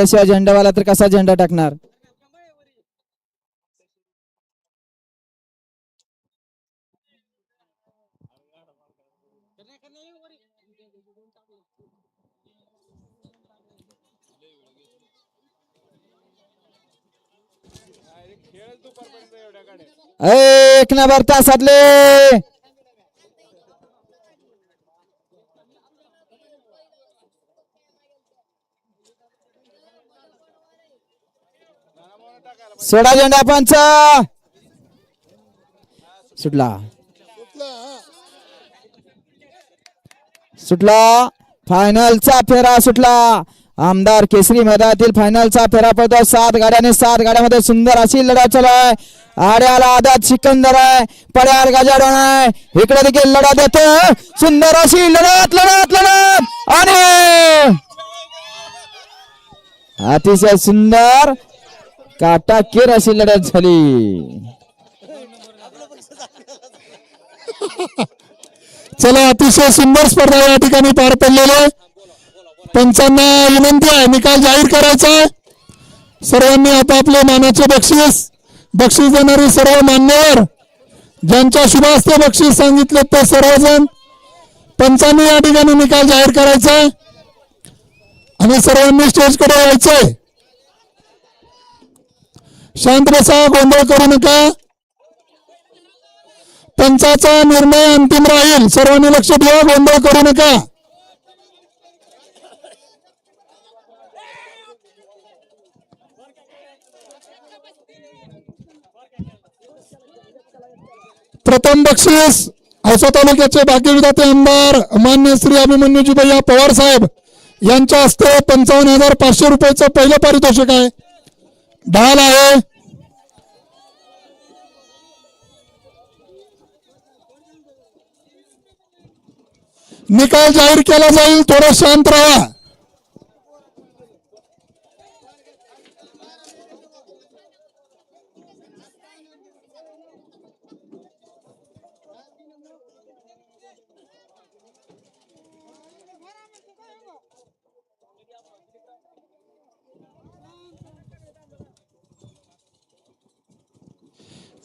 शिवाय झेंडावाला तर कसा झेंडा टाकणार. एक नंबर तासातले सोडा झेंडा पंच सुटला सुटला. फायनलचा फेरा सुटला. आमदार केसरी मैदानातील फायनलचा फेरा पडतो. 7 गाड्याने 7 गाड्यामध्ये सुंदर अशी लढत चालू आहे. आड्याला आदात सिकंदर आहे, पड्याल गजाडन आहे, इकडे देखील लढत येते. सुंदर अशी लढत लढत लढत आणि अतिशय सुंदर काटाकीर अशी लढत झाली. चला, अतिशय सुंदर स्पर्धा या ठिकाणी पार पडलेली. पंचांना विनंती आहे निकाल जाहीर करायचा. सर्वांनी आपापले मानाचे बक्षीस देणारे सर्व मान्यवर ज्यांच्या शुभास्ते बक्षीस सांगितले ते सर्वजण पंचांनी या ठिकाणी निकाल जाहीर करायचा आणि सर्वांनी स्टेजकडे यायचंय. शांत बसा, गोंधळ करू नका. पंचाचा निर्णय अंतिम राहील. सर्वांनी लक्ष ठेवा, गोंधळ करू नका. प्रथम बक्षीस औसा तालुक्याचे भाग्य विधाते आमदार मान्य श्री अभिमन्यूजी भैया पवार साहेब यांच्या हस्ते 55,500 रुपयाचं पहिलं पारितोषिक आहे. ढाल आहे. निकाल जाहीर केला जाईल. थोडं शांत राहा.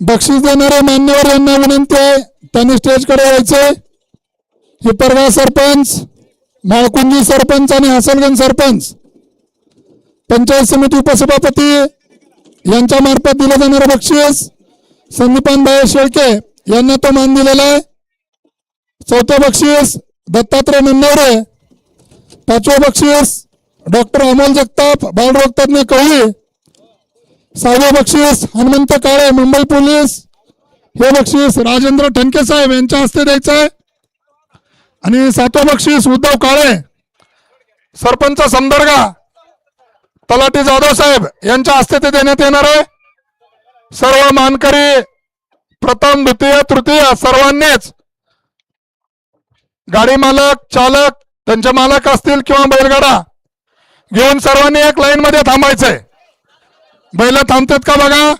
बक्षीस देणारे मान्यवर यांना विनंती आहे त्यांनी स्टेजकडे यायचे. हिपरगाव सरपंच, माळकुंजी सरपंच आणि हसलगंज सरपंच, पंचायत समिती उपसभापती यांच्या मार्फत दिलं जाणारं बक्षीस संदीपान भाई शेळके यांना तो मान दिलेला आहे. 4थं बक्षीस दत्तात्रय नंदवरे. 5वं बक्षीस डॉक्टर अमोल जगताप, बालरोग तज्ञ कवळी. 6वं बक्षीस हनुमंत काळे, मुंबई पोलीस. हे बक्षीस राजेंद्र ठणके साहेब यांच्या हस्ते द्यायचं आहे. आणि 7वं बक्षीस उद्धव काळे, सरपंच समदर्गा, तलाठी जाधव साहेब यांच्या हस्ते ते देण्यात येणार आहे. सर्व मानकरी प्रथम, द्वितीय, तृतीय सर्वांनीच गाडी मालक, चालक, त्यांचे मालक असतील किंवा बैलगाडा घेऊन सर्वांनी एक लाईन मध्ये थांबायचंय. बैल थांबतात का बघा.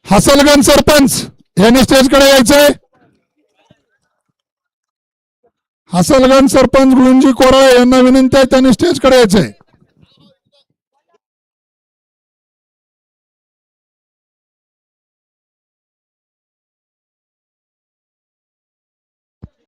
हसलगंज सरपंच यांनी स्टेजकडे यायचंय. हसलगंज सरपंच गुरुजी कोराळे यांना विनंती आहे त्यांनी स्टेजकडे यायचंय.